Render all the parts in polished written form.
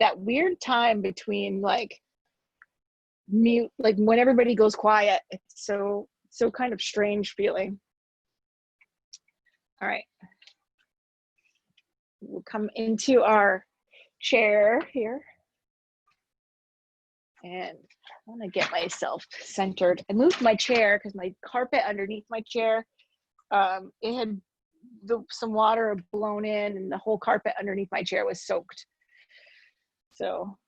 that weird time between like mute, like when everybody goes quiet. It's so kind of strange feeling. All right. We'll come into our chair here. And I want to get myself centered. I moved my chair because my carpet underneath my chair, it had some water blown in and the whole carpet underneath my chair was soaked. So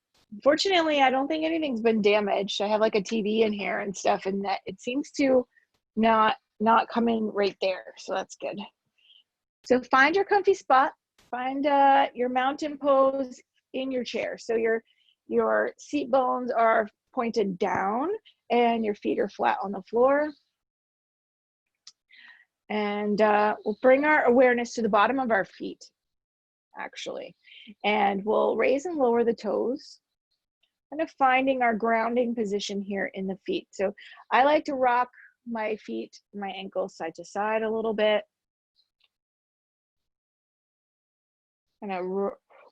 fortunately, I don't think anything's been damaged. I have like a TV in here and stuff, and that it seems to not come in right there. So that's good. So find your comfy spot. Find your mountain pose in your chair. So your seat bones are pointed down and your feet are flat on the floor. And we'll bring our awareness to the bottom of our feet, actually. And we'll raise and lower the toes, kind of finding our grounding position here in the feet. So I like to rock my feet, my ankles side to side a little bit. And I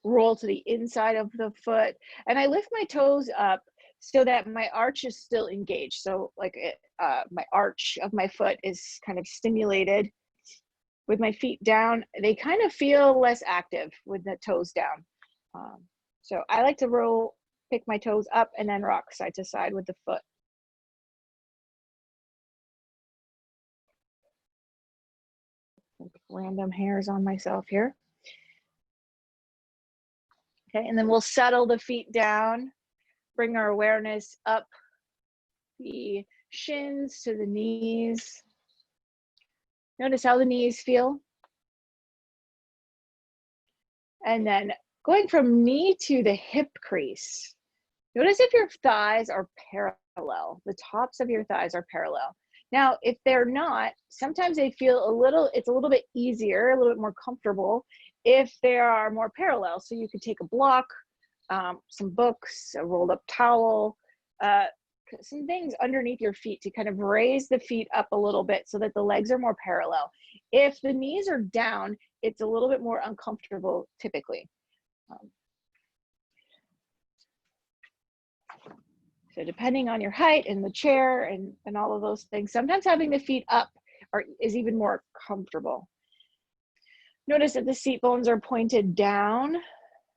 roll to the inside of the foot. And I lift my toes up so that my arch is still engaged. So like my arch of my foot is kind of stimulated. With my feet down, they kind of feel less active with the toes down. So I like to pick my toes up and then rock side to side with the foot. Random hairs on myself here. Okay, and then we'll settle the feet down, bring our awareness up the shins to the knees. Notice how the knees feel. And then going from knee to the hip crease. Notice if your thighs are parallel, the tops of your thighs are parallel. Now, if they're not, sometimes they feel it's a little bit easier, a little bit more comfortable if they are more parallel. So you could take a block, some books, a rolled up towel, some things underneath your feet to kind of raise the feet up a little bit so that the legs are more parallel. If the knees are down, it's a little bit more uncomfortable typically. So depending on your height and the chair and all of those things, sometimes having the feet up is even more comfortable. Notice that the seat bones are pointed down.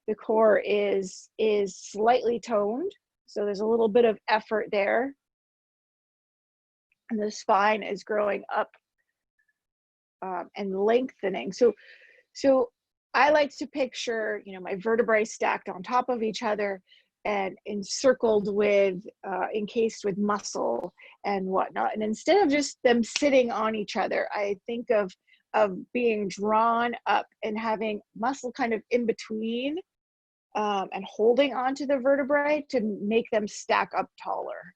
The core is slightly toned. So there's a little bit of effort there. And the spine is growing up and lengthening. So I like to picture, my vertebrae stacked on top of each other and encircled with, encased with muscle and whatnot. And instead of just them sitting on each other, I think of being drawn up and having muscle kind of in between and holding onto the vertebrae to make them stack up taller.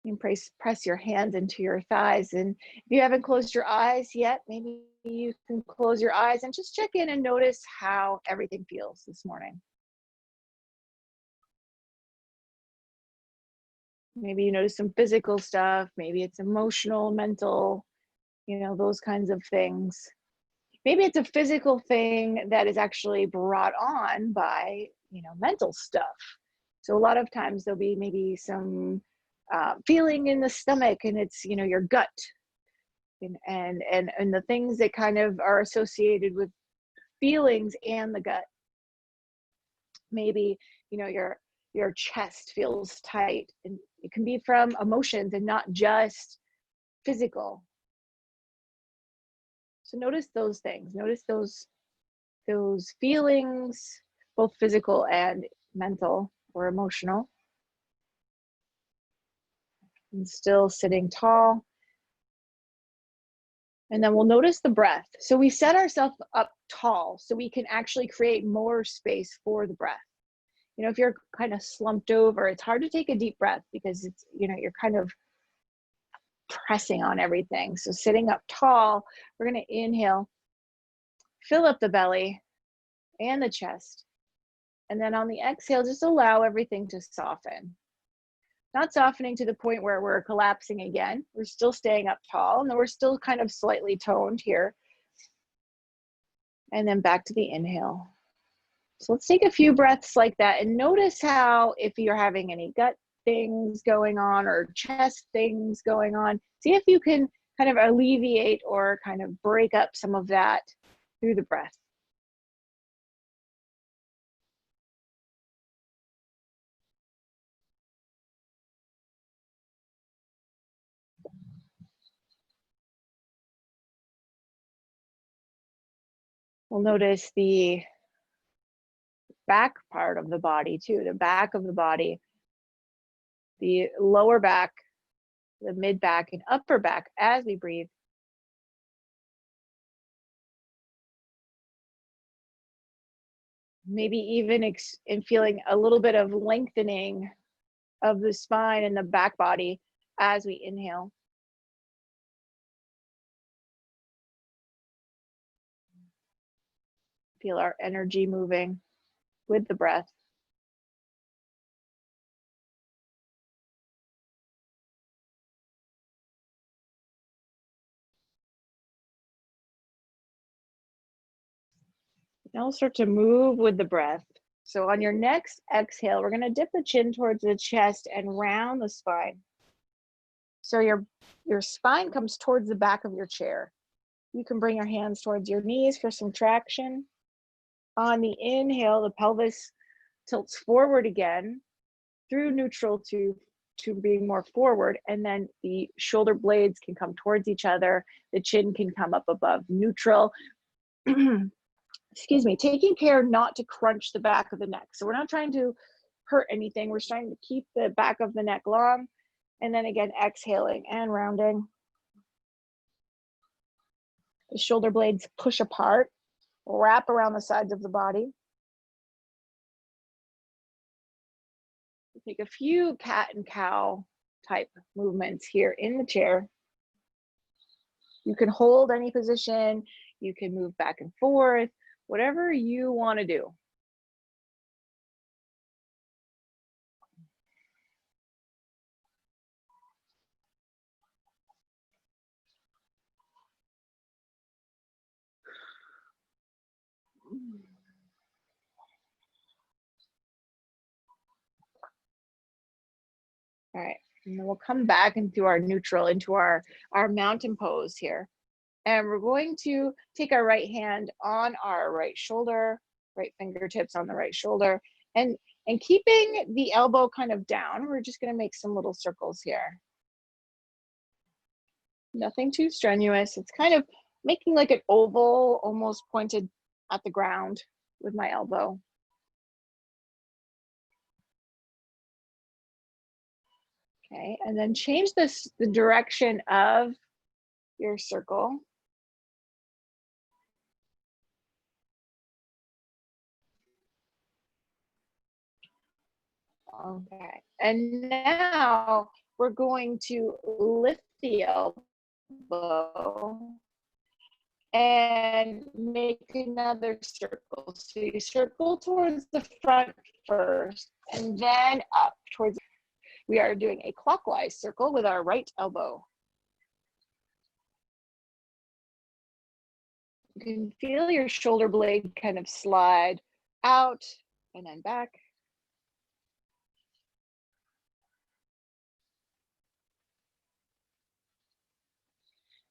You can press your hands into your thighs. And if you haven't closed your eyes yet, maybe you can close your eyes and just check in and notice how everything feels this morning. Maybe you notice some physical stuff. Maybe it's emotional, mental, those kinds of things. Maybe it's a physical thing that is actually brought on by, mental stuff. So a lot of times there'll be maybe some feeling in the stomach, and it's, your gut and the things that kind of are associated with feelings and the gut. Maybe, your chest feels tight, and it can be from emotions and not just physical. So notice those things, notice those feelings, both physical and mental or emotional. And still sitting tall. And then we'll notice the breath. So we set ourselves up tall so we can actually create more space for the breath. If you're kind of slumped over, it's hard to take a deep breath because it's, you're kind of pressing on everything. So sitting up tall, we're going to inhale, fill up the belly and the chest. And then on the exhale, just allow everything to soften. Not softening to the point where we're collapsing again. We're still staying up tall, and then we're still kind of slightly toned here. And then back to the inhale. So let's take a few breaths like that and notice how, if you're having any gut things going on or chest things going on, see if you can kind of alleviate or kind of break up some of that through the breath. We'll notice the back part of the body too, the back of the body, the lower back, the mid back and upper back as we breathe. Maybe even in feeling a little bit of lengthening of the spine and the back body as we inhale. Feel our energy moving with the breath. Now we'll start to move with the breath. So on your next exhale, we're going to dip the chin towards the chest and round the spine. So your spine comes towards the back of your chair. You can bring your hands towards your knees for some traction. On the inhale, the pelvis tilts forward again through neutral to being more forward, and then the shoulder blades can come towards each other. The chin can come up above neutral. Excuse me, taking care not to crunch the back of the neck. So we're not trying to hurt anything. We're trying to keep the back of the neck long. And then again, exhaling and rounding. The shoulder blades push apart, wrap around the sides of the body. Take a few cat and cow type movements here in the chair. You can hold any position. You can move back and forth, whatever you want to do. All right, and then we'll come back into our neutral, into our mountain pose here. And we're going to take our right hand on our right shoulder, right fingertips on the right shoulder, and keeping the elbow kind of down, we're just going to make some little circles here. Nothing too strenuous. It's kind of making like an oval, almost pointed at the ground with my elbow. Okay, and then change the direction of your circle. Okay, and now we're going to lift the elbow and make another circle. So you circle towards the front first and then up towards. We are doing a clockwise circle with our right elbow. You can feel your shoulder blade kind of slide out and then back.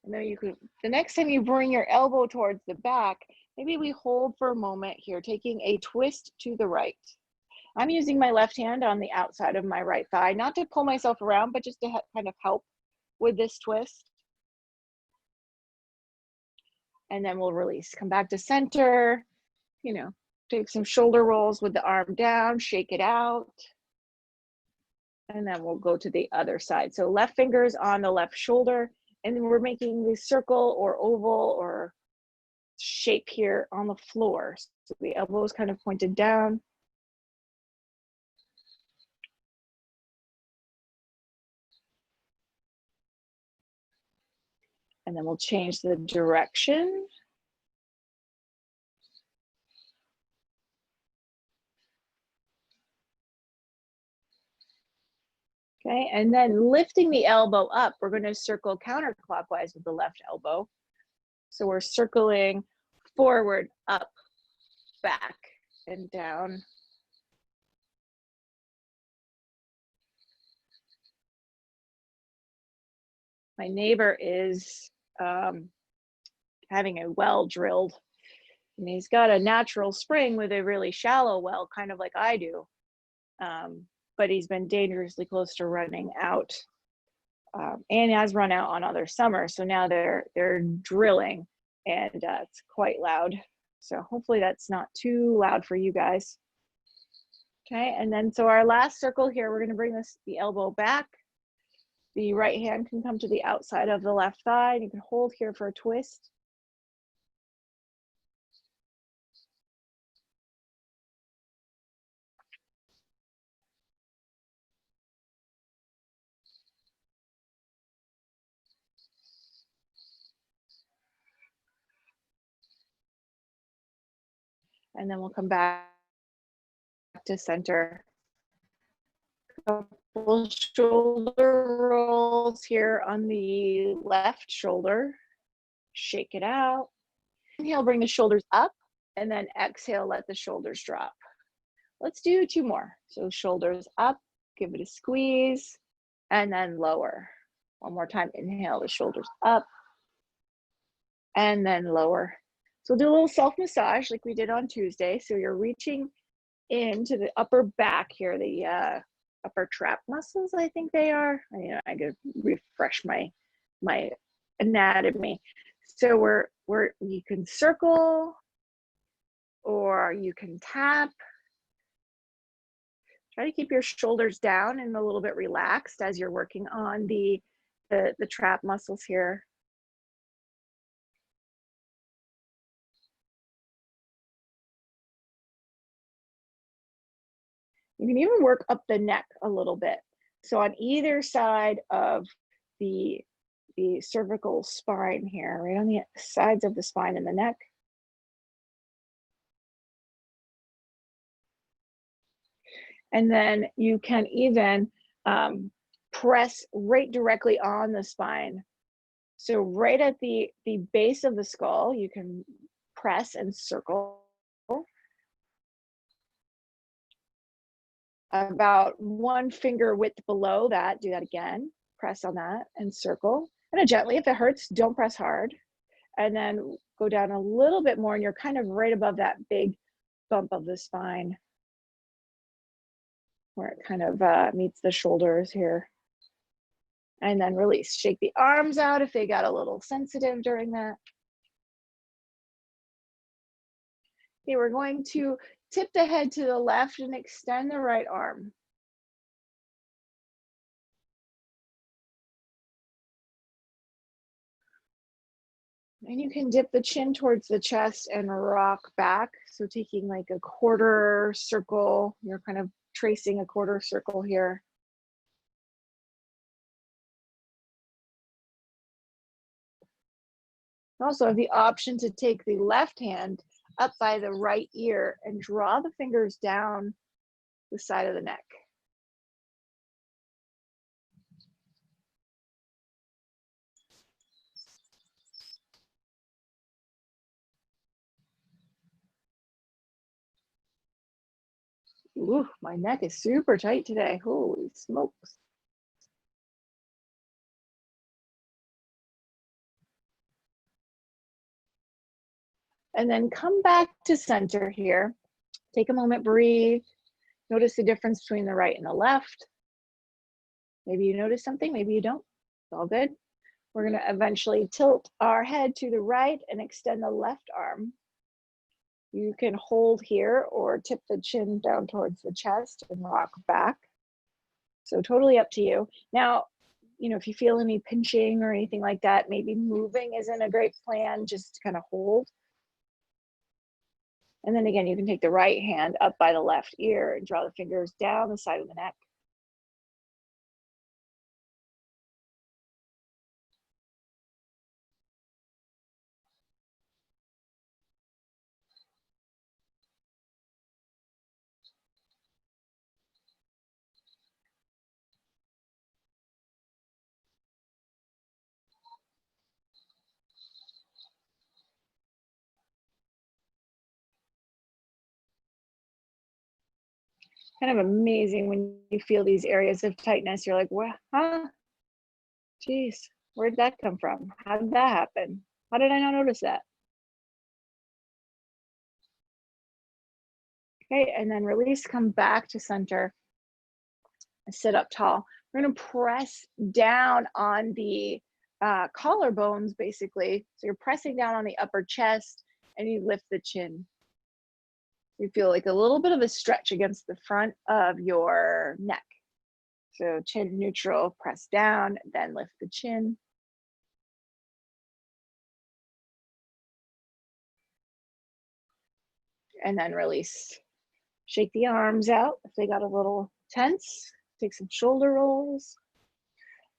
And then you can, the next time you bring your elbow towards the back, maybe we hold for a moment here, taking a twist to the right. I'm using my left hand on the outside of my right thigh, not to pull myself around, but just to kind of help with this twist. And then we'll release, come back to center, you know, take some shoulder rolls with the arm down, shake it out. And then we'll go to the other side. So left fingers on the left shoulder, and then we're making the circle or oval or shape here on the floor. So the elbow is kind of pointed down. And then we'll change the direction. Okay, and then lifting the elbow up, we're going to circle counterclockwise with the left elbow. So we're circling forward, up, back. and down. My neighbor is having a well drilled, and he's got a natural spring with a really shallow well, kind of like I do. But he's been dangerously close to running out, and has run out on other summers. So now they're drilling, and it's quite loud. So hopefully that's not too loud for you guys. Okay, and then so our last circle here, we're going to bring the elbow back. The right hand can come to the outside of the left thigh, and you can hold here for a twist. And then we'll come back to center. Couple shoulder rolls here on the left shoulder. Shake it out. Inhale, bring the shoulders up, and then exhale, let the shoulders drop. Let's do 2 more. So shoulders up, give it a squeeze, and then lower. One more time, inhale, the shoulders up, and then lower. So we'll do a little self-massage like we did on Tuesday. So you're reaching into the upper back here, the upper trap muscles, I think they are. I gotta refresh my anatomy. So you can circle, or you can tap. Try to keep your shoulders down and a little bit relaxed as you're working on the trap muscles here. You can even work up the neck a little bit. So on either side of the cervical spine here, right on the sides of the spine and the neck. And then you can even press right directly on the spine. So right at the base of the skull, you can press and circle. About 1 finger width below that, do that again. Press on that and circle. And gently, if it hurts, don't press hard. And then go down a little bit more, and you're kind of right above that big bump of the spine, where it kind of meets the shoulders here. And then release. Shake the arms out if they got a little sensitive during that. Okay, we're going to tip the head to the left and extend the right arm. And you can dip the chin towards the chest and rock back. So taking like a quarter circle, you're kind of tracing a quarter circle here. Also have the option to take the left hand up by the right ear and draw the fingers down the side of the neck. Ooh, my neck is super tight today. Holy smokes. And then come back to center here. Take a moment, breathe. Notice the difference between the right and the left. Maybe you notice something, maybe you don't. It's all good. We're gonna eventually tilt our head to the right and extend the left arm. You can hold here or tip the chin down towards the chest and rock back. So totally up to you. Now, if you feel any pinching or anything like that, maybe moving isn't a great plan, just kind of hold. And then again, you can take the right hand up by the left ear and draw the fingers down the side of the neck. Kind of amazing when you feel these areas of tightness. You're like, what? Huh? Geez, where did that come from? How did that happen? How did I not notice that? Okay, and then release, come back to center, sit up tall. We're gonna press down on the collarbones, basically. So you're pressing down on the upper chest and you lift the chin. You feel like a little bit of a stretch against the front of your neck. So chin neutral, press down, then lift the chin. And then release. Shake the arms out if they got a little tense. Take some shoulder rolls.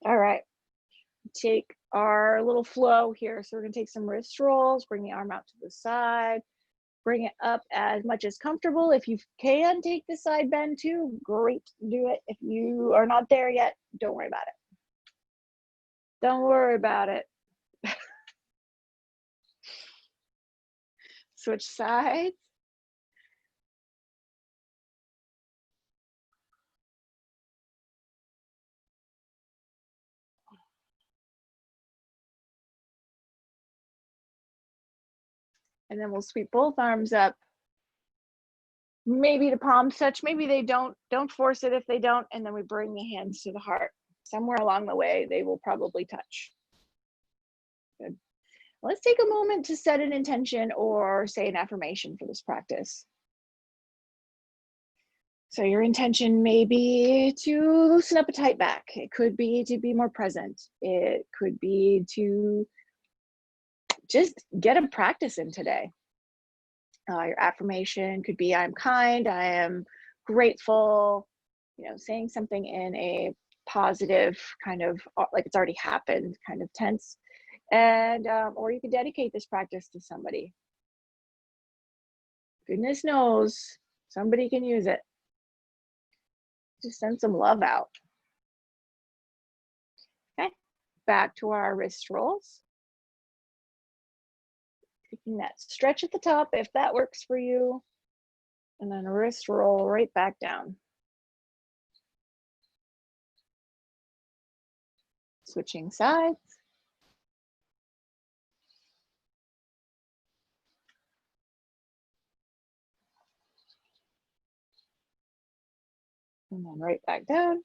All right. Take our little flow here. So we're gonna take some wrist rolls, bring the arm out to the side, bring it up as much as comfortable. If you can take the side bend too, great, do it. If you are not there yet, don't worry about it. Don't worry about it. Switch sides. And then we'll sweep both arms up. Maybe the palms touch, maybe they don't. Don't force it if they don't. And then we bring the hands to the heart. Somewhere along the way, they will probably touch. Good. Let's take a moment to set an intention or say an affirmation for this practice. So your intention may be to loosen up a tight back. It could be to be more present. It could be to just get a practice in today. Your affirmation could be, I'm kind, I am grateful, saying something in a positive kind of, like it's already happened kind of tense. And, or you could dedicate this practice to somebody. Goodness knows somebody can use it. Just send some love out. Okay, back to our wrist rolls. Taking that stretch at the top if that works for you. And then a wrist roll right back down. Switching sides. And then right back down.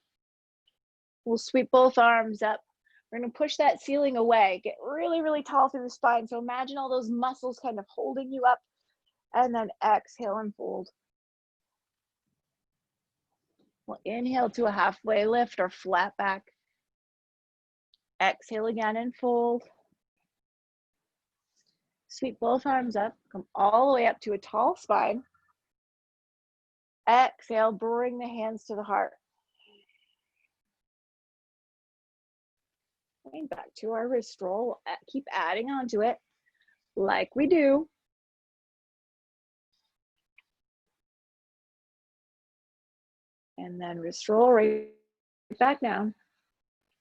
We'll sweep both arms up. We're gonna push that ceiling away. Get really, really tall through the spine. So imagine all those muscles kind of holding you up. And then exhale and fold. We'll inhale to a halfway lift or flat back. Exhale again and fold. Sweep both arms up. Come all the way up to a tall spine. Exhale, bring the hands to the heart. And back to our wrist roll. Keep adding onto it like we do. And then wrist roll right back down.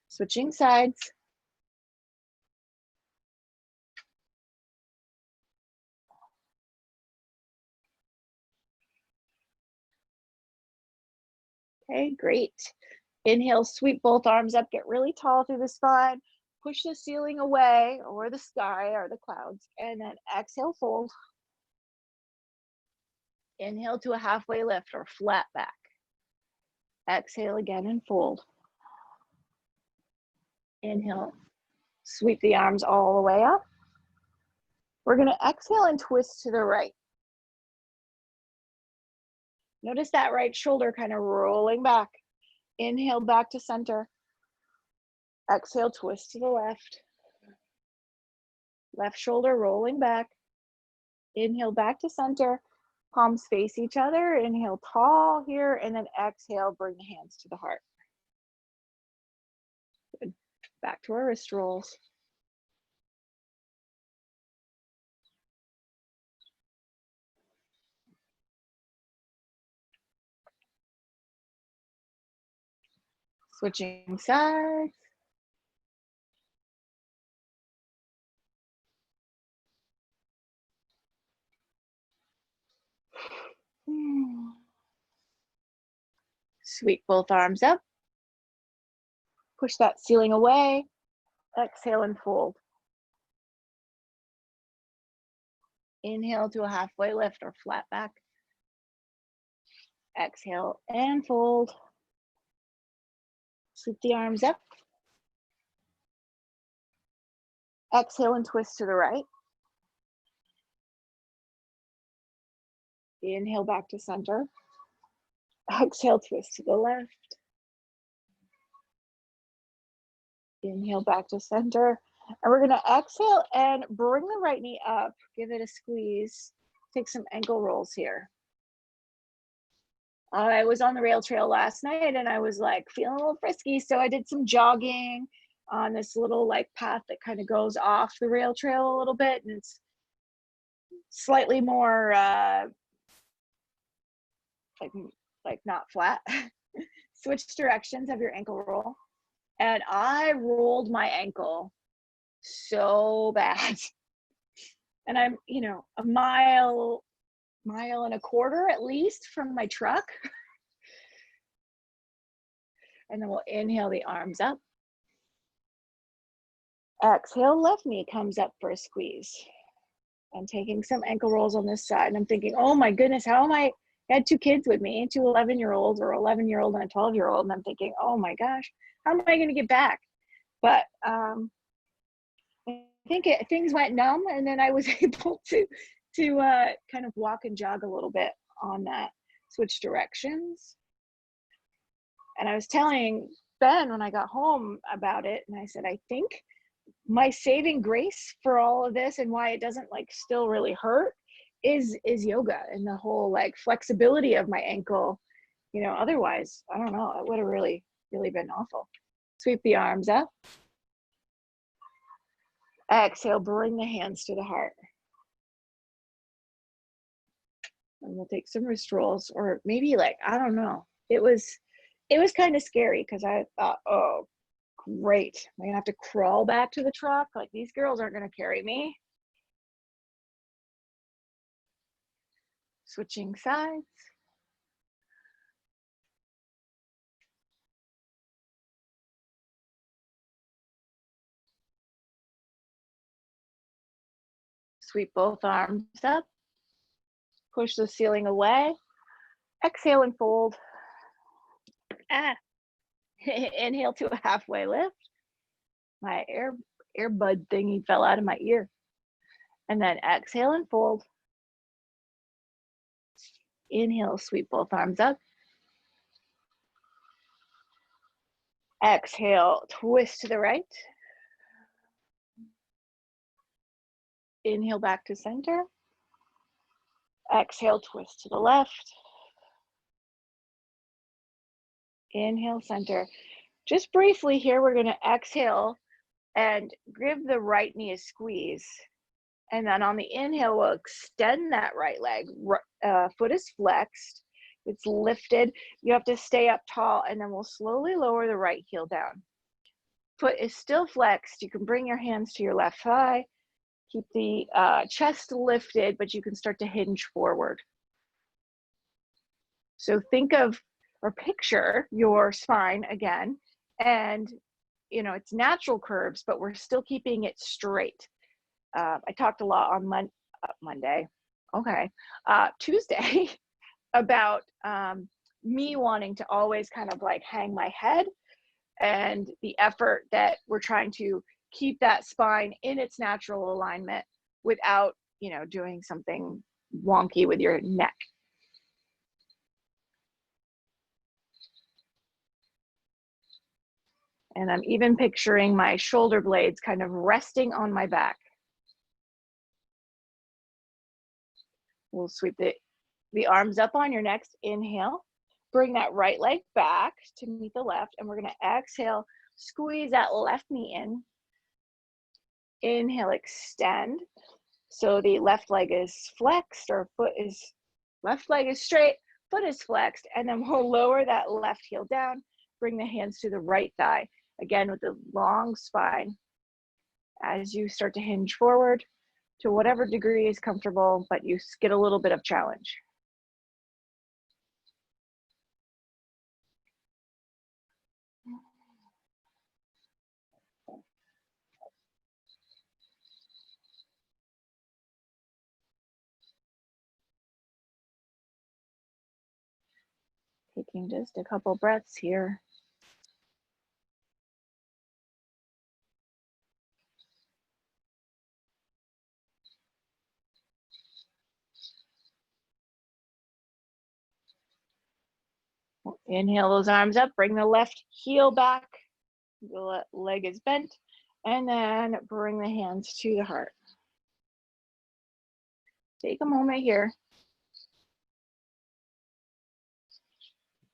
Switching sides. Okay, great. Inhale, sweep both arms up, get really tall through the spine. Push the ceiling away or the sky or the clouds. And then exhale, fold. Inhale to a halfway lift or flat back. Exhale again and fold. Inhale, sweep the arms all the way up. We're gonna exhale and twist to the right. Notice that right shoulder kind of rolling back. Inhale back to center. Exhale, twist to the left. Left shoulder rolling back. Inhale back to center. Palms face each other. Inhale tall here, and then exhale, bring the hands to the heart. Good. Back to our wrist rolls. Switching sides. Sweep both arms up. Push that ceiling away. Exhale and fold. Inhale to a halfway lift or flat back. Exhale and fold. Sweep the arms up. Exhale and twist to the right. Inhale back to center. Exhale, twist to the left. Inhale back to center. And we're gonna exhale and bring the right knee up. Give it a squeeze. Take some ankle rolls here. I was on the rail trail last night and I was like feeling a little frisky. So I did some jogging on this little like path that kind of goes off the rail trail a little bit. And it's slightly more like not flat. Switch directions of your ankle roll. And I rolled my ankle so bad. And I'm, you know, a mile and a quarter at least from my truck. And then we'll inhale the arms up. Exhale, left knee comes up for a squeeze. I'm taking some ankle rolls on this side and I'm thinking, oh my goodness, how am I had two kids with me, two 11-year-olds or 11-year-old and a 12-year-old. And I'm thinking, oh my gosh, how am I going to get back? But I think things went numb and then I was able to kind of walk and jog a little bit on that, switch directions. And I was telling Ben when I got home about it, and I said, I think my saving grace for all of this and why it doesn't like still really hurt is yoga and the whole like flexibility of my ankle. You know, otherwise, I don't know, it would have really been awful. Sweep the arms up. Exhale, bring the hands to the heart. And we'll take some wrist rolls, or maybe like, I don't know. It was kind of scary because I thought, oh, great. I'm gonna have to crawl back to the truck. Like these girls aren't gonna carry me. Switching sides. Sweep both arms up. Push the ceiling away. Exhale and fold. Inhale to a halfway lift. My earbud thingy fell out of my ear. And then exhale and fold. Inhale, sweep both arms up. Exhale, twist to the right. Inhale back to center. Exhale, twist to the left. Inhale, center. Just briefly here, we're gonna exhale and give the right knee a squeeze. And then on the inhale, we'll extend that right leg. Foot is flexed, it's lifted. You have to stay up tall, and then we'll slowly lower the right heel down. Foot is still flexed. You can bring your hands to your left thigh. Keep the chest lifted, but you can start to hinge forward. So think of or picture your spine again, and you know, it's natural curves, but we're still keeping it straight. I talked a lot on Monday, okay, Tuesday about me wanting to always kind of like hang my head and the effort that we're trying to keep that spine in its natural alignment without, you know, doing something wonky with your neck. And I'm even picturing my shoulder blades kind of resting on my back. We'll sweep the arms up on your next inhale. Bring that right leg back to meet the left, and we're gonna exhale, squeeze that left knee in. Inhale, extend. So the left leg is flexed, or left leg is straight, foot is flexed, and then we'll lower that left heel down, bring the hands to the right thigh. Again, with a long spine. As you start to hinge forward to whatever degree is comfortable, but you get a little bit of challenge. Taking just a couple breaths here. Inhale those arms up, bring the left heel back, the leg is bent, and then bring the hands to the heart. Take a moment here.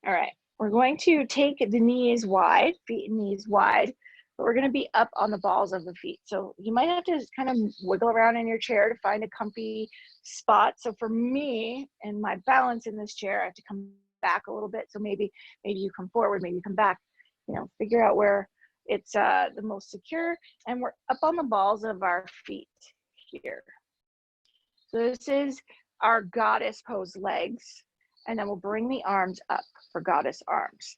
All right, we're going to take the knees wide, feet and knees wide, but we're gonna be up on the balls of the feet. So you might have to kind of wiggle around in your chair to find a comfy spot. So for me and my balance in this chair, I have to come back a little bit. So maybe you come forward, maybe you come back, you know, figure out where it's the most secure. And we're up on the balls of our feet here. So this is our goddess pose legs. And then we'll bring the arms up for goddess arms.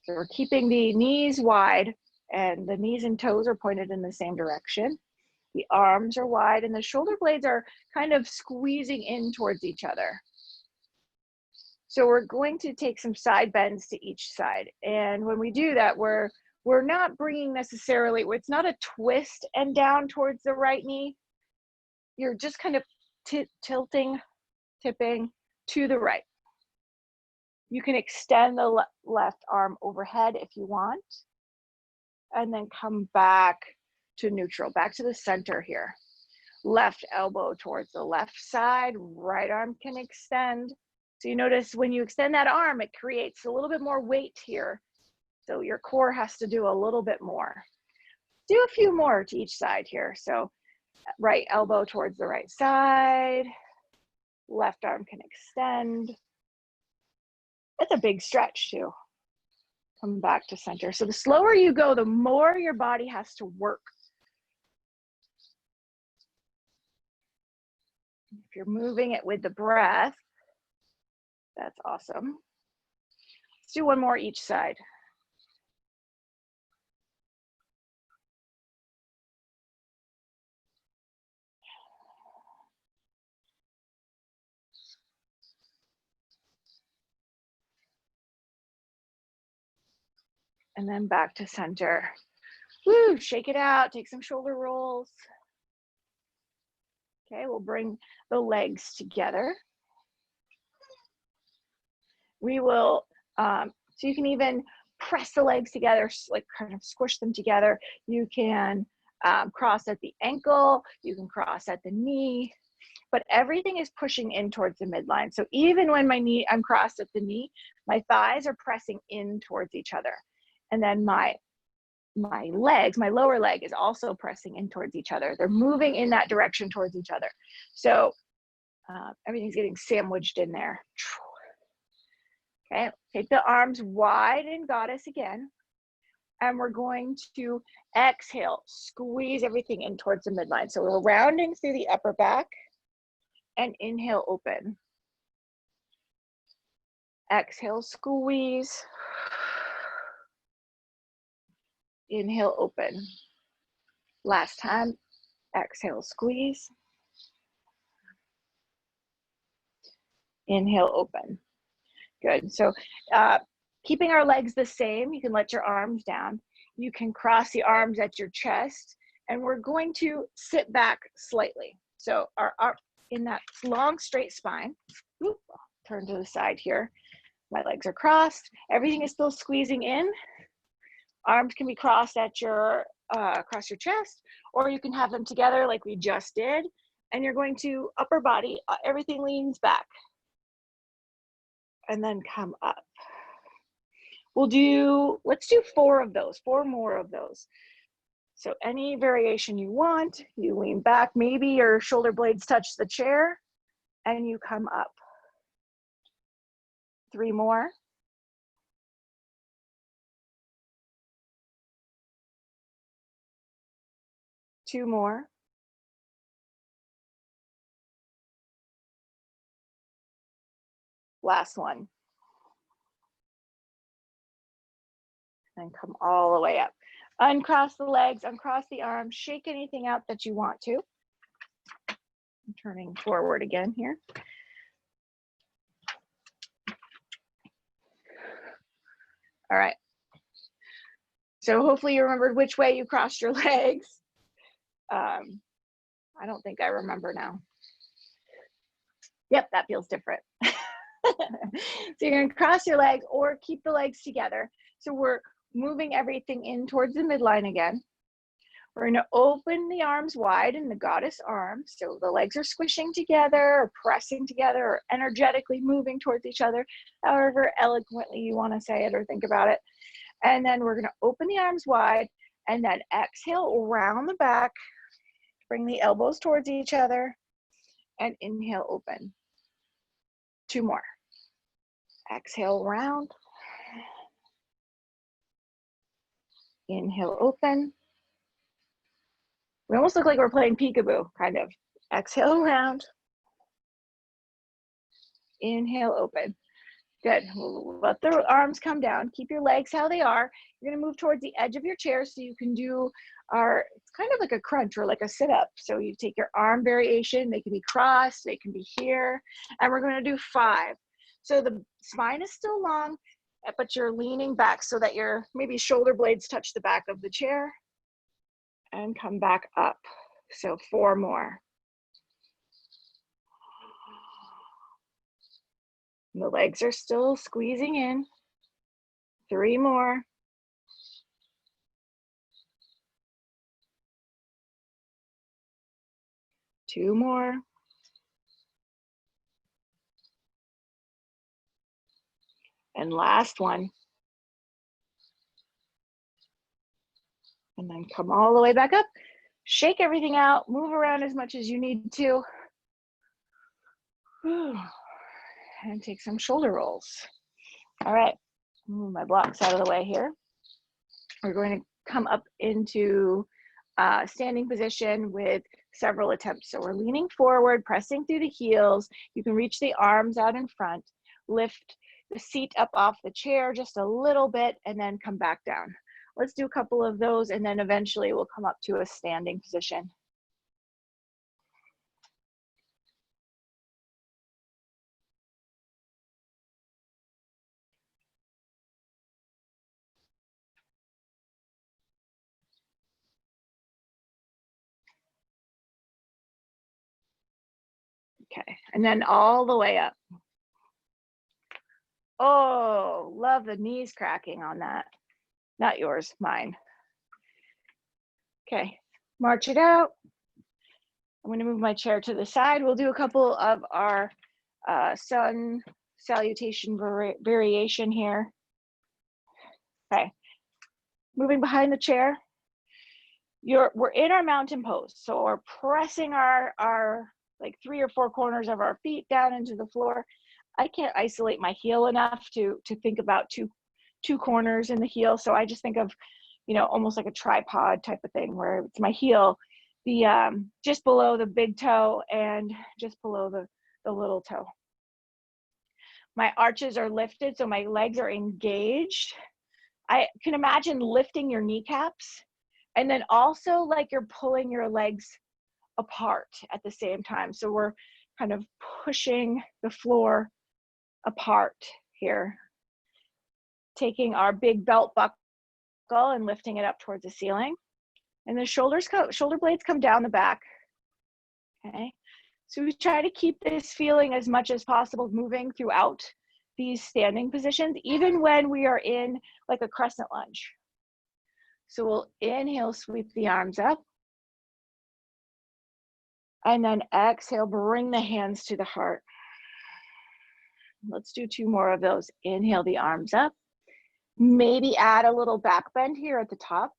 So we're keeping the knees wide and the knees and toes are pointed in the same direction. The arms are wide and the shoulder blades are kind of squeezing in towards each other. So we're going to take some side bends to each side. And when we do that, we're not bringing necessarily, it's not a twist and down towards the right knee. You're just kind of tilting, tipping to the right. You can extend the left arm overhead if you want, and then come back to neutral, back to the center here. Left elbow towards the left side, right arm can extend. So you notice when you extend that arm, it creates a little bit more weight here. So your core has to do a little bit more. Do a few more to each side here. So right elbow towards the right side, left arm can extend. That's a big stretch too. Come back to center. So the slower you go, the more your body has to work. If you're moving it with the breath, that's awesome. Let's do one more each side. And then back to center. Woo, shake it out, take some shoulder rolls. Okay, we'll bring the legs together. We will, so you can even press the legs together, like kind of squish them together. You can cross at the ankle, you can cross at the knee, but everything is pushing in towards the midline. So even when I'm crossed at the knee, my thighs are pressing in towards each other. And then my legs, my lower leg is also pressing in towards each other. They're moving in that direction towards each other. So everything's getting sandwiched in there. Okay, take the arms wide in goddess again. And we're going to exhale, squeeze everything in towards the midline. So we're rounding through the upper back and inhale, open. Exhale, squeeze. Inhale, open. Last time, exhale, squeeze. Inhale, open. Good. So keeping our legs the same, you can let your arms down. You can cross the arms at your chest, and we're going to sit back slightly. So our in that long straight spine, I'll turn to the side here. My legs are crossed. Everything is still squeezing in. Arms can be crossed at your across your chest, or you can have them together like we just did. And you're going to upper body, everything leans back. And then come up. Let's do 4 more of those. So any variation you want, you lean back, maybe your shoulder blades touch the chair, and you come up. 3 more. Two more. Last one. And come all the way up. Uncross the legs, uncross the arms, shake anything out that you want to. I'm turning forward again here. All right. So hopefully you remembered which way you crossed your legs. I don't think I remember now. Yep, that feels different. So you're gonna cross your legs or keep the legs together. So we're moving everything in towards the midline again. We're gonna open the arms wide in the goddess arms. So the legs are squishing together or pressing together or energetically moving towards each other, however eloquently you wanna say it or think about it. And then we're gonna open the arms wide and then exhale around the back, bring the elbows towards each other and inhale, open. 2 more. Exhale, round. Inhale, open. We almost look like we're playing peekaboo, kind of. Exhale, round. Inhale, open. Good. Let the arms come down. Keep your legs how they are. You're going to move towards the edge of your chair so you can do it's kind of like a crunch or like a sit-up. So you take your arm variation. They can be crossed. They can be here. And we're going to do 5. So the spine is still long, but you're leaning back so that your maybe shoulder blades touch the back of the chair and come back up. So 4 more. The legs are still squeezing in. 3 more. 2 more. And last one. And then come all the way back up. Shake everything out. Move around as much as you need to. And take some shoulder rolls. All right. Move my blocks out of the way here. We're going to come up into standing position with several attempts. So we're leaning forward, pressing through the heels. You can reach the arms out in front. Lift the seat up off the chair just a little bit and then come back down. Let's do a couple of those and then eventually we'll come up to a standing position. Okay, and then all the way up. Oh, love the knees cracking on that. Not yours, mine. Okay, march it out. I'm going to move my chair to the side. We'll do a couple of our sun salutation variation here. Okay, moving behind the chair. We're in our mountain pose, so we're pressing our like 3 or 4 corners of our feet down into the floor. I can't isolate my heel enough to think about two corners in the heel, so I just think of, you know, almost like a tripod type of thing where it's my heel, the just below the big toe and just below the little toe. My arches are lifted, so my legs are engaged. I can imagine lifting your kneecaps and then also like you're pulling your legs apart at the same time. So we're kind of pushing the floor apart here, taking our big belt buckle and lifting it up towards the ceiling. And the shoulder blades come down the back. Okay, so we try to keep this feeling as much as possible moving throughout these standing positions, even when we are in like a crescent lunge. So we'll inhale, sweep the arms up. And then exhale, bring the hands to the heart. Let's do 2 more of those. Inhale the arms up. Maybe add a little back bend here at the top.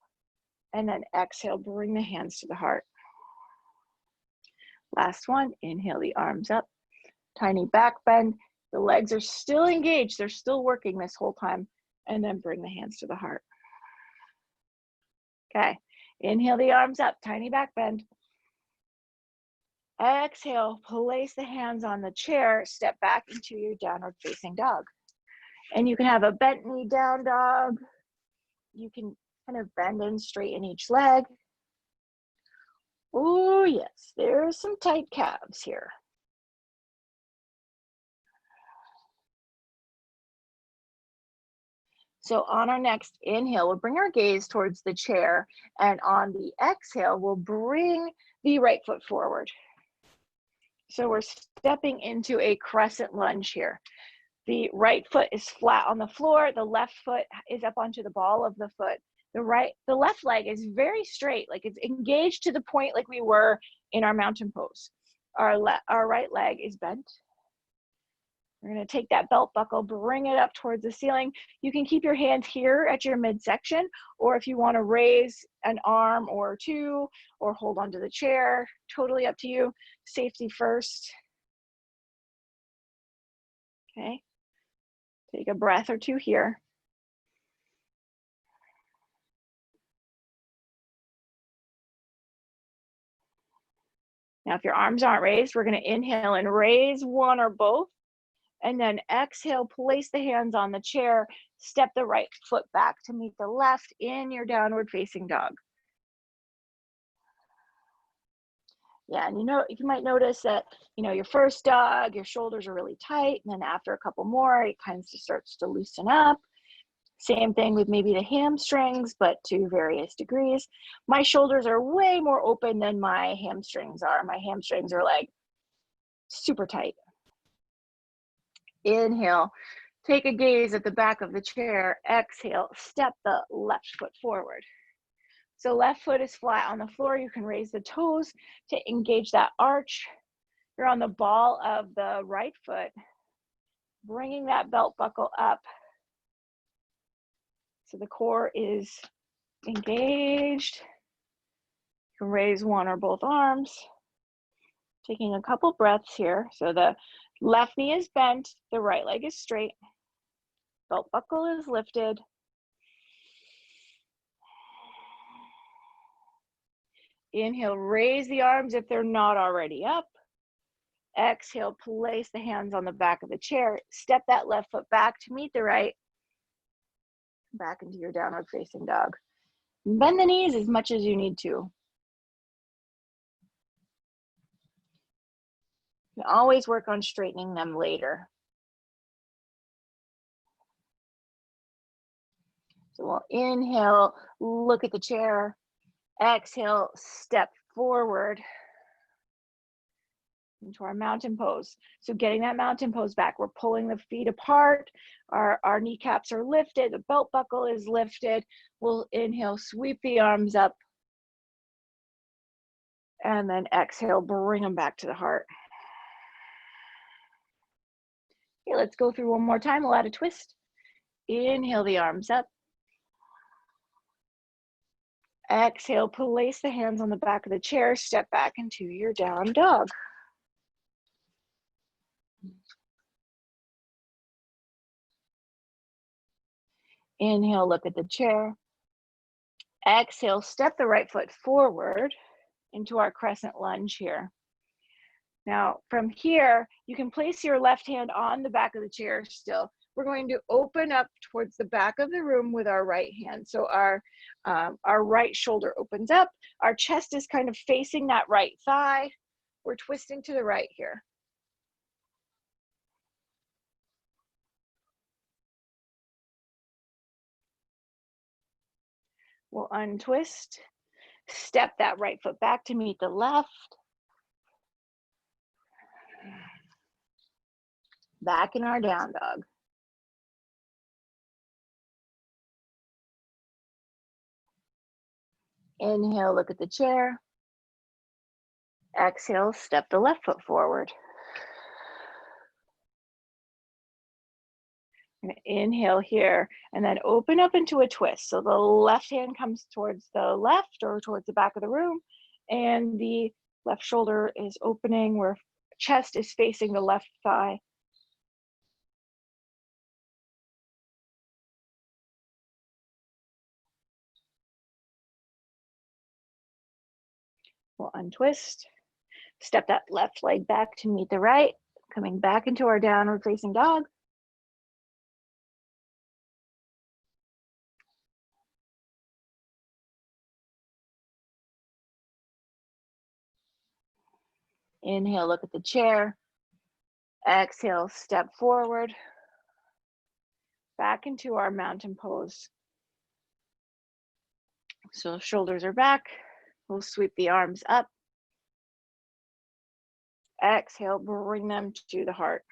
And then exhale, bring the hands to the heart. Last one, inhale the arms up. Tiny back bend. The legs are still engaged. They're still working this whole time. And then bring the hands to the heart. Okay, inhale the arms up, tiny back bend. Exhale, place the hands on the chair, step back into your downward facing dog. And you can have a bent knee down dog. You can kind of bend and straighten each leg. Oh yes, there's some tight calves here. So on our next inhale, we'll bring our gaze towards the chair, and on the exhale, we'll bring the right foot forward. So we're stepping into a crescent lunge here. The right foot is flat on the floor. The left foot is up onto the ball of the foot. The left leg is very straight, like it's engaged to the point like we were in our mountain pose. Our right leg is bent. We're going to take that belt buckle, bring it up towards the ceiling. You can keep your hands here at your midsection, or if you want to raise an arm or two, or hold onto the chair, totally up to you. Safety first. Okay. Take a breath or two here. Now, if your arms aren't raised, we're going to inhale and raise one or both. And then exhale, place the hands on the chair, step the right foot back to meet the left in your downward facing dog. Yeah, and you might notice that, your first dog, your shoulders are really tight, and then after a couple more, it kind of starts to loosen up. Same thing with maybe the hamstrings, but to various degrees. My shoulders are way more open than my hamstrings are. My hamstrings are like super tight. Inhale, take a gaze at the back of the chair. Exhale, step the left foot forward. So left foot is flat on the floor. You can raise the toes to engage that arch. You're on the ball of the right foot, bringing that belt buckle up. So the core is engaged. You can raise one or both arms. Taking a couple breaths here. So the left knee is bent, the right leg is straight. Belt buckle is lifted. Inhale, raise the arms if they're not already up. Exhale, place the hands on the back of the chair. Step that left foot back to meet the right. Back into your downward facing dog. Bend the knees as much as you need to. You can always work on straightening them later. So we'll inhale, look at the chair. Exhale, step forward into our mountain pose. So getting that mountain pose back, we're pulling the feet apart. Our kneecaps are lifted. The belt buckle is lifted. We'll inhale, sweep the arms up. And then exhale, bring them back to the heart. Okay, let's go through one more time. We'll add a twist. Inhale the arms up. Exhale, place the hands on the back of the chair. Step back into your down dog. Inhale, look at the chair. Exhale, step the right foot forward into our crescent lunge here. Now, from here, you can place your left hand on the back of the chair still. We're going to open up towards the back of the room with our right hand. So our right shoulder opens up. Our chest is kind of facing that right thigh. We're twisting to the right here. We'll untwist, step that right foot back to meet the left. Back in our down dog. Inhale, look at the chair. Exhale, step the left foot forward. Inhale here, and then open up into a twist. So the left hand comes towards the left or towards the back of the room, and the left shoulder is opening where chest is facing the left thigh. We'll untwist, step that left leg back to meet the right, coming back into our downward facing dog. Inhale, look at the chair. Exhale, step forward. back into our mountain pose. So shoulders are back. We'll sweep the arms up. Exhale, bring them to the heart.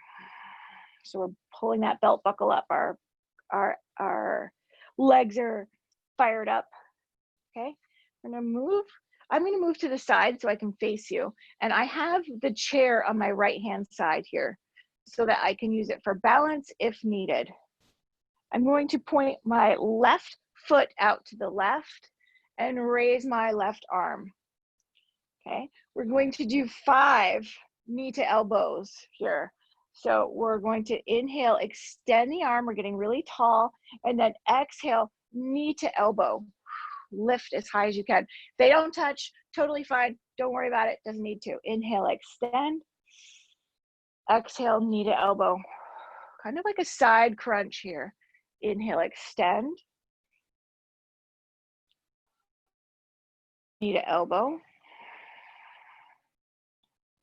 So we're pulling that belt buckle up. Our legs are fired up. Okay, I'm gonna move to the side so I can face you. And I have the chair on my right-hand side here so that I can use it for balance if needed. I'm going to point my left foot out to the left and raise my left arm. Okay, we're going to do 5 knee to elbows here. So we're going to inhale, extend the arm, we're getting really tall, and then exhale, knee to elbow. Lift as high as you can. If they don't touch, totally fine. Don't worry about it, doesn't need to. Inhale, extend. Exhale, knee to elbow. Kind of like a side crunch here. Inhale, extend. Knee to elbow.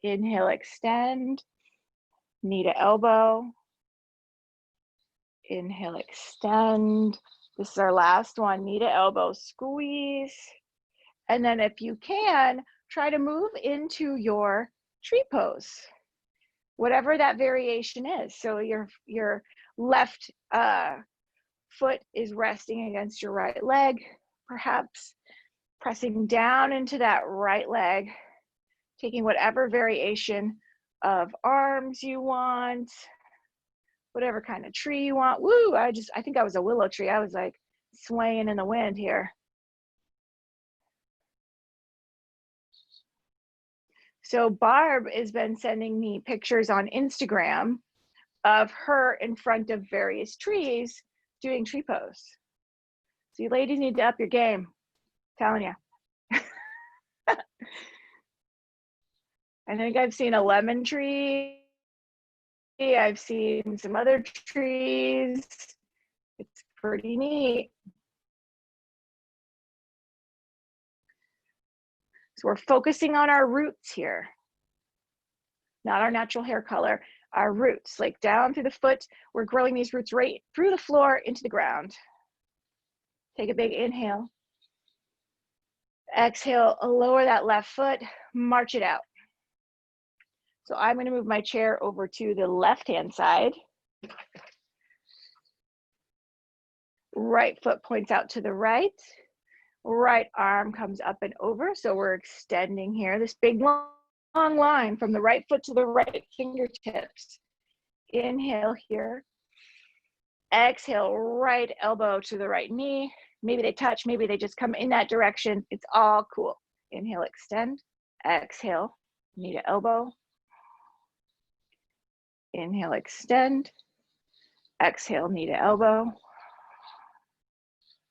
Inhale, extend. Knee to elbow. Inhale, extend. This is our last one. Knee to elbow, squeeze. And then if you can, try to move into your tree pose, whatever that variation is. So your left foot is resting against your right leg, perhaps pressing down into that right leg, taking whatever variation of arms you want, whatever kind of tree you want. Woo, I think I was a willow tree. I was like swaying in the wind here. So Barb has been sending me pictures on Instagram of her in front of various trees doing tree pose. So you ladies need to up your game, I'm telling you. I think I've seen a lemon tree. I've seen some other trees. It's pretty neat. So we're focusing on our roots here, not our natural hair color, our roots, like down through the foot. We're growing these roots right through the floor into the ground. Take a big inhale. Exhale, lower that left foot, march it out. So I'm going to move my chair over to the left-hand side. Right foot points out to the right. Right arm comes up and over. So we're extending here, this big long line from the right foot to the right fingertips. Inhale here. Exhale, right elbow to the right knee. Maybe they touch, maybe they just come in that direction. It's all cool. Inhale, extend. Exhale, knee to elbow. Inhale, extend. Exhale, knee to elbow.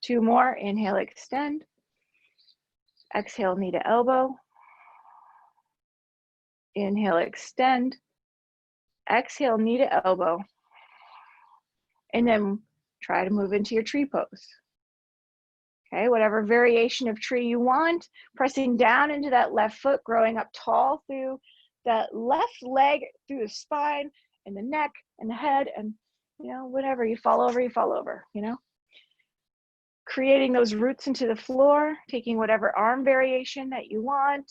2 more. Inhale, extend. Exhale, knee to elbow. Inhale, extend. Exhale, knee to elbow. And then try to move into your tree pose. Okay, whatever variation of tree you want, pressing down into that left foot, growing up tall through that left leg, through the spine and the neck and the head, and whatever, you fall over, creating those roots into the floor, taking whatever arm variation that you want.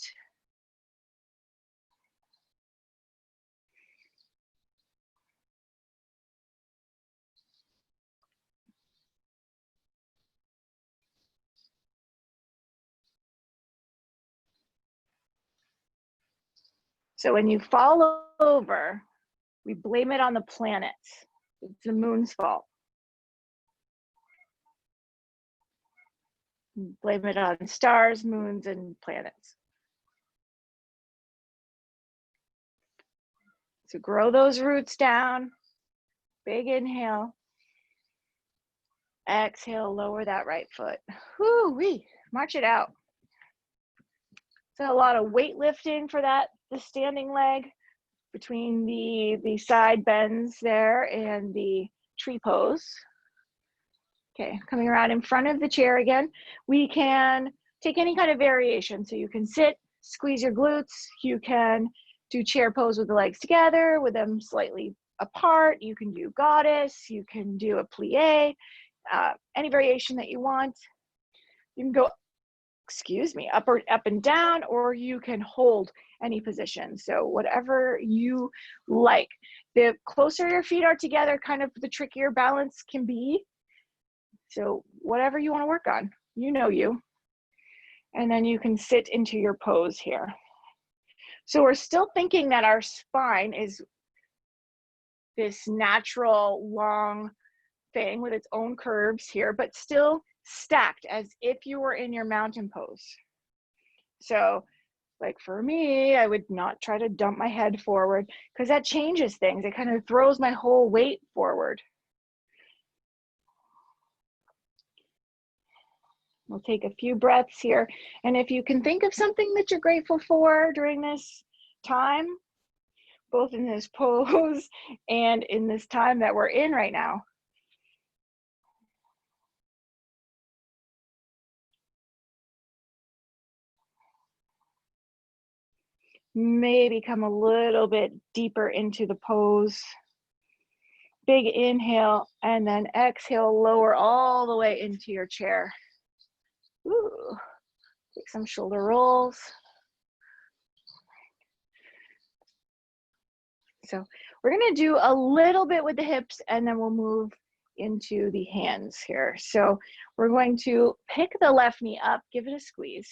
So when you fall over, we blame it on the planets. It's the moon's fault. Blame it on stars, moons, and planets. So grow those roots down. Big inhale. Exhale, lower that right foot. Whoo-wee, march it out. So a lot of weightlifting for that, the standing leg between the side bends there and the tree pose. Okay, coming around in front of the chair again. We can take any kind of variation. So you can sit, squeeze your glutes. You can do chair pose with the legs together, with them slightly apart, you can do goddess, you can do a plie, any variation that you want. You can go, excuse me, up and down, or you can hold any position. So whatever you like. The closer your feet are together, kind of the trickier balance can be. So whatever you want to work on, you know you. And then you can sit into your pose here. So we're still thinking that our spine is this natural long thing with its own curves here, but still stacked as if you were in your mountain pose. So like for me, I would not try to dump my head forward because that changes things. It kind of throws my whole weight forward. We'll take a few breaths here. And if you can think of something that you're grateful for during this time, both in this pose and in this time that we're in right now. Maybe come a little bit deeper into the pose. Big inhale, and then exhale, lower all the way into your chair. Ooh, take some shoulder rolls. So we're gonna do a little bit with the hips, and then we'll move into the hands here. So we're going to pick the left knee up, give it a squeeze.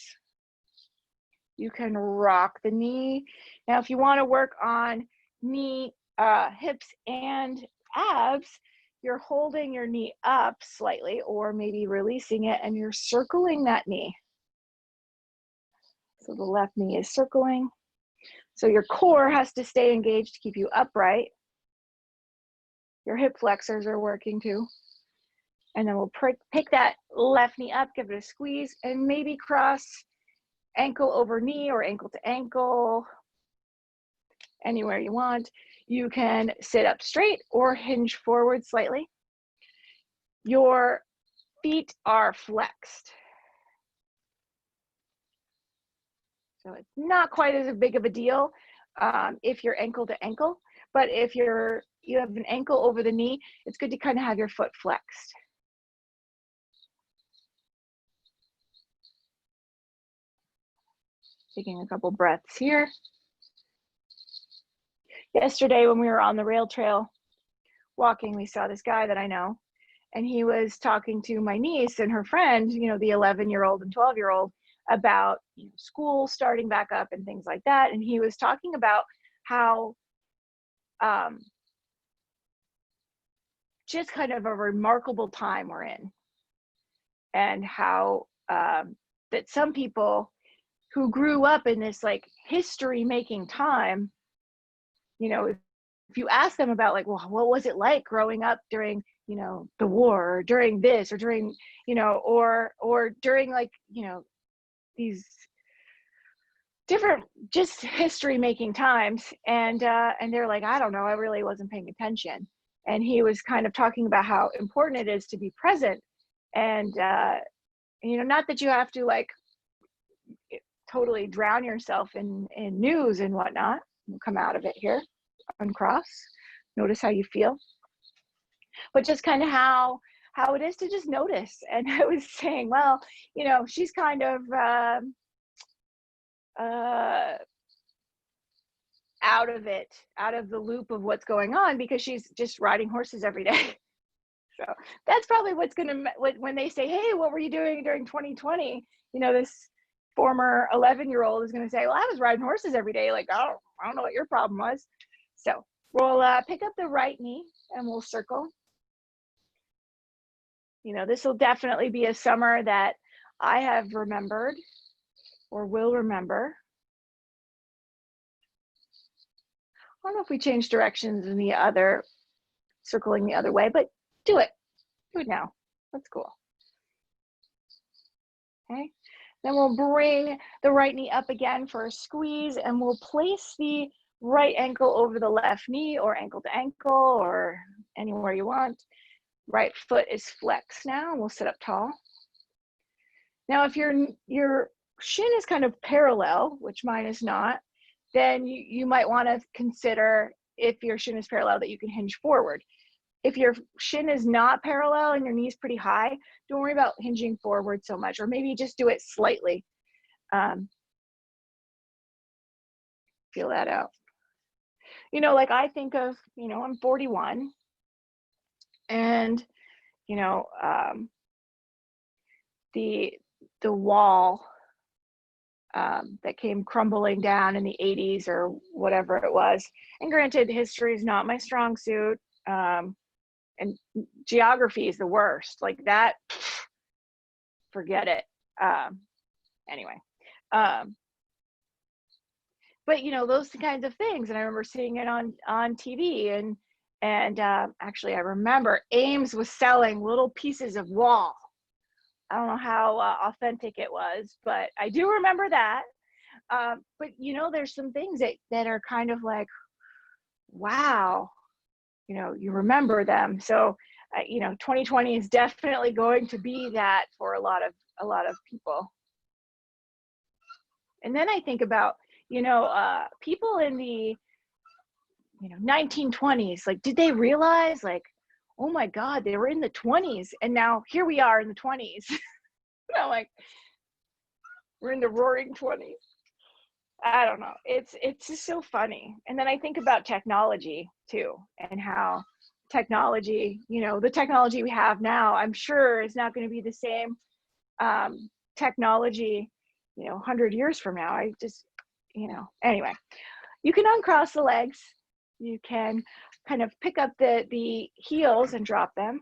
You can rock the knee. Now, if you want to work on knee, hips, and abs, you're holding your knee up slightly, or maybe releasing it, and you're circling that knee. So the left knee is circling. So your core has to stay engaged to keep you upright. Your hip flexors are working too. And then we'll pick that left knee up, give it a squeeze, and maybe cross ankle over knee or ankle to ankle, anywhere you want. You can sit up straight or hinge forward slightly. Your feet are flexed. So it's not quite as big of a deal if you're ankle to ankle, but if you have an ankle over the knee, it's good to kind of have your foot flexed. Taking a couple breaths here. Yesterday when we were on the rail trail walking, we saw this guy that I know, and he was talking to my niece and her friend, you know, the 11-year-old and 12-year-old, about school starting back up and things like that. And he was talking about how just kind of a remarkable time we're in, and how that some people who grew up in this like history making time, you know, if you ask them about like, well, what was it like growing up during, you know, the war, or during this, or during, you know, or during like, you know, these different just history making times, and they're like, I don't know, I really wasn't paying attention. And he was kind of talking about how important it is to be present, and you know, not that you have to like totally drown yourself in news and whatnot. We'll come out of it here, uncross, notice how you feel, but just kind of how it is to just notice. And I was saying, well, you know, she's kind of out of it, out of the loop of what's going on, because she's just riding horses every day. So that's probably what's gonna, when they say, hey, what were you doing during 2020? You know, this former 11-year-old is gonna say, well, I was riding horses every day. Like, I don't know what your problem was. So we'll pick up the right knee and we'll circle. You know, this will definitely be a summer that I have remembered or will remember. I don't know if we change directions in the other, circling the other way, but do it now. That's cool. Okay, then we'll bring the right knee up again for a squeeze, and we'll place the right ankle over the left knee, or ankle to ankle, or anywhere you want. Right foot is flexed now, and we'll sit up tall. Now, if your shin is kind of parallel, which mine is not, then you might want to consider if your shin is parallel, that you can hinge forward. If your shin is not parallel and your knee's pretty high, don't worry about hinging forward so much, or maybe just do it slightly. Feel that out. You know, like I think of, you know, I'm 41, and, you know, the wall that came crumbling down in the 80s or whatever it was. And granted, history is not my strong suit. And geography is the worst. Like that, forget it. Anyway. But you know, those kinds of things. And I remember seeing it on TV, and actually I remember Ames was selling little pieces of wall. I don't know how authentic it was, but I do remember that. But you know, there's some things that are kind of like, wow, you know, you remember them. So, you know, 2020 is definitely going to be that for a lot of people. And then I think about, you know, people in the, you know, 1920s, like, did they realize, like, oh my God, they were in the 20s, and now here we are in the 20s. You know, like, we're in the roaring 20s. I don't know. It's just so funny. And then I think about technology too, and how technology, you know, the technology we have now, I'm sure is not going to be the same technology, you know, 100 years from now. I just, you know, anyway, you can uncross the legs. You can kind of pick up the heels and drop them.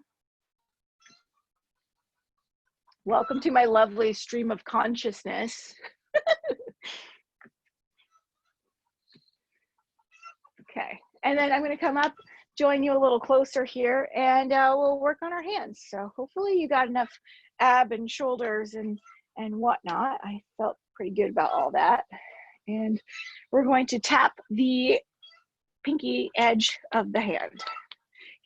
Welcome to my lovely stream of consciousness. Okay, and then I'm going to come up, join you a little closer here, and we'll work on our hands. So hopefully you got enough ab and shoulders and whatnot. I felt pretty good about all that. And we're going to tap the pinky edge of the hand,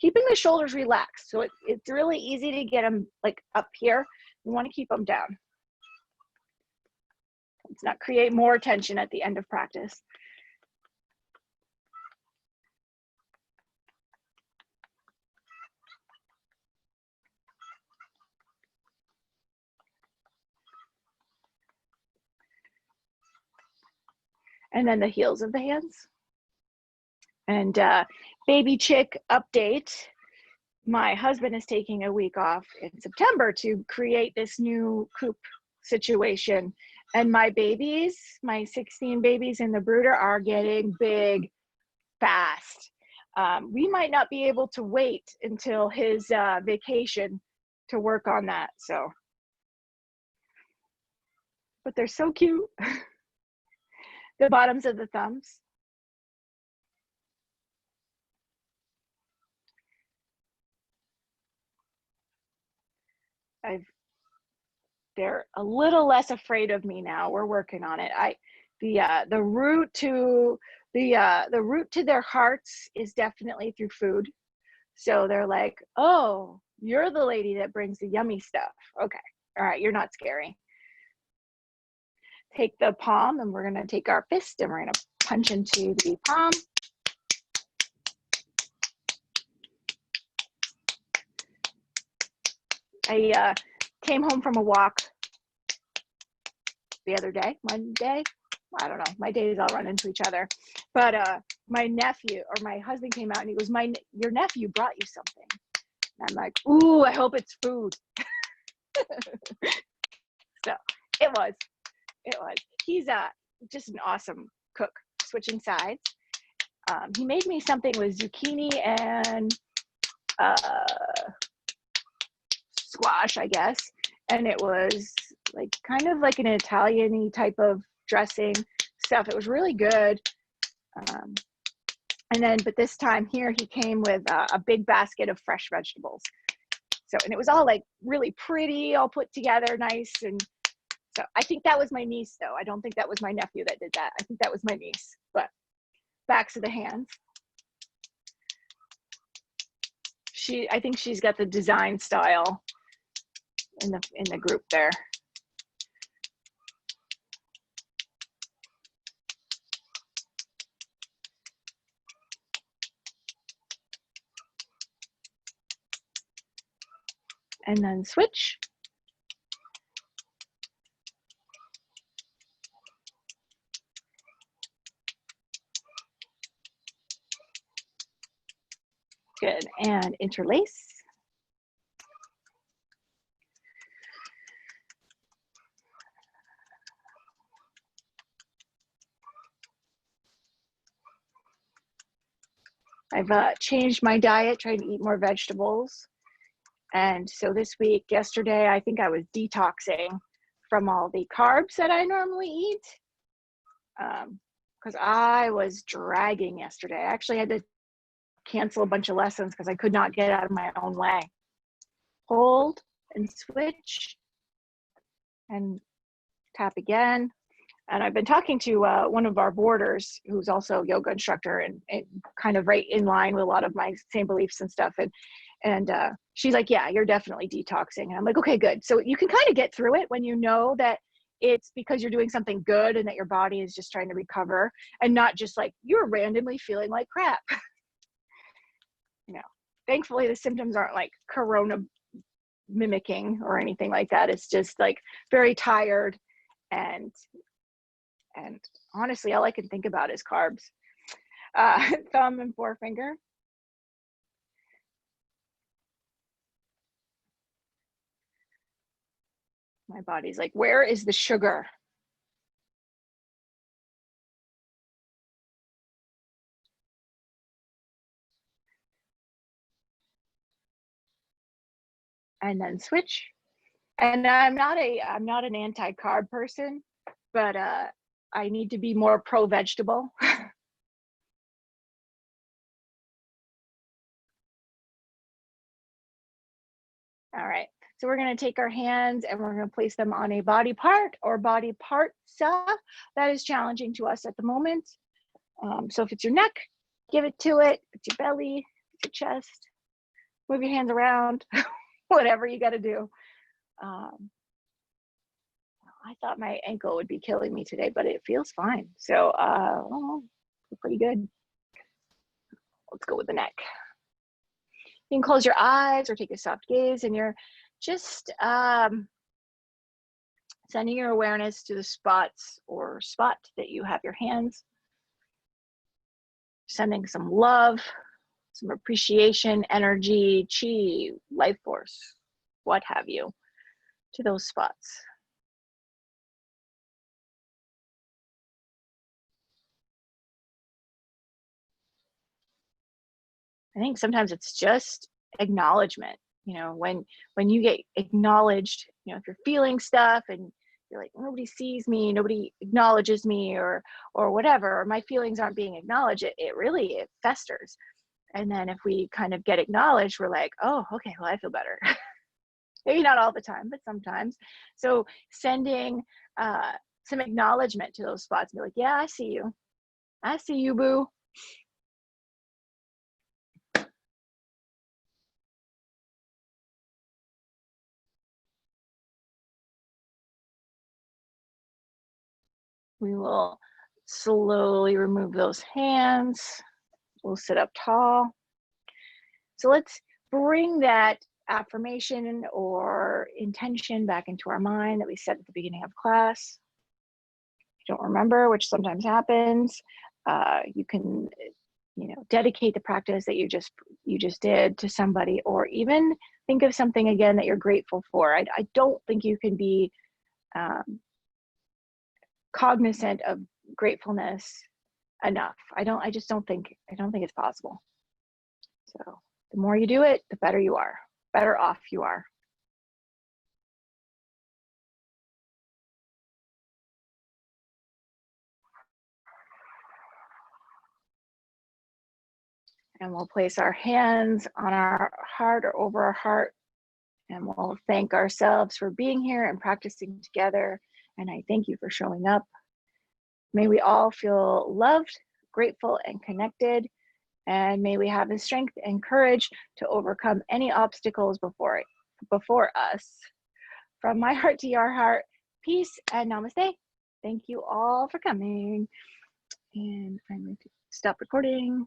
keeping the shoulders relaxed. So it's really easy to get them like up here. You want to keep them down. Let's not create more tension at the end of practice. And then the heels of the hands. And baby chick update. My husband is taking a week off in September to create this new coop situation. And my babies, my 16 babies in the brooder, are getting big fast. We might not be able to wait until his vacation to work on that. So, but they're so cute. The bottoms of the thumbs. They're a little less afraid of me now. We're working on it. The route to their hearts is definitely through food. So they're like, oh, you're the lady that brings the yummy stuff. Okay, all right, you're not scary. Take the palm, and we're gonna take our fist and we're gonna punch into the palm. I came home from a walk the other day, Monday. I don't know, my days all run into each other. But my nephew, or my husband, came out and he goes, your nephew brought you something. And I'm like, ooh, I hope it's food. So it was. He's just an awesome cook. Switching sides. He made me something with zucchini and squash, I guess. And it was like kind of like an Italian-y type of dressing stuff. It was really good. And then, but this time here, he came with a big basket of fresh vegetables. So, and it was all like really pretty, all put together nice. And so I think that was my niece, though. I don't think that was my nephew that did that. I think that was my niece. But backs of the hands. I think she's got the design style in the group there. and then switch. Good, and interlace. I've changed my diet, trying to eat more vegetables. And so this week, yesterday, I think I was detoxing from all the carbs that I normally eat. Because I was dragging yesterday. I actually had to cancel a bunch of lessons because I could not get out of my own way. Hold and switch and tap again. And I've been talking to one of our boarders who's also a yoga instructor and kind of right in line with a lot of my same beliefs and stuff. And she's like, yeah, you're definitely detoxing. And I'm like, okay, good. So you can kind of get through it when you know that it's because you're doing something good and that your body is just trying to recover and not just like you're randomly feeling like crap. You know, thankfully the symptoms aren't like corona mimicking or anything like that. It's just like very tired and honestly, all I can think about is carbs. Thumb and forefinger. My body's like, where is the sugar? And then switch. And I'm not an anti-carb person, but I need to be more pro-vegetable. All right, so we're going to take our hands and we're going to place them on a body part or body parts that is challenging to us at the moment. So if it's your neck, give it to it. If it's your belly, it's your chest, move your hands around, whatever you got to do. I thought my ankle would be killing me today, but it feels fine. So pretty good. Let's go with the neck. You can close your eyes or take a soft gaze, and you're just sending your awareness to the spots or spot that you have your hands. Sending some love, some appreciation, energy, chi, life force, what have you, to those spots. I think sometimes it's just acknowledgement. You know, when you get acknowledged, you know, if you're feeling stuff and you're like, nobody sees me, nobody acknowledges me, or whatever, or my feelings aren't being acknowledged, it festers. And then if we kind of get acknowledged, we're like, oh, okay, well, I feel better. Maybe not all the time, but sometimes. So sending some acknowledgement to those spots, be like, yeah, I see you. I see you, boo. We will slowly remove those hands. We'll sit up tall. So let's bring that affirmation or intention back into our mind that we said at the beginning of class. If you don't remember, which sometimes happens, you can, you know, dedicate the practice that you just did to somebody, or even think of something again that you're grateful for. I don't think you can be cognizant of gratefulness enough. I don't think it's possible. So the more you do it, the better you are, better off you are. And we'll place our hands on our heart or over our heart, and we'll thank ourselves for being here and practicing together. And I thank you for showing up. May we all feel loved, grateful, and connected. And may we have the strength and courage to overcome any obstacles before us. From my heart to your heart, peace and namaste. Thank you all for coming. And I'm going to stop recording.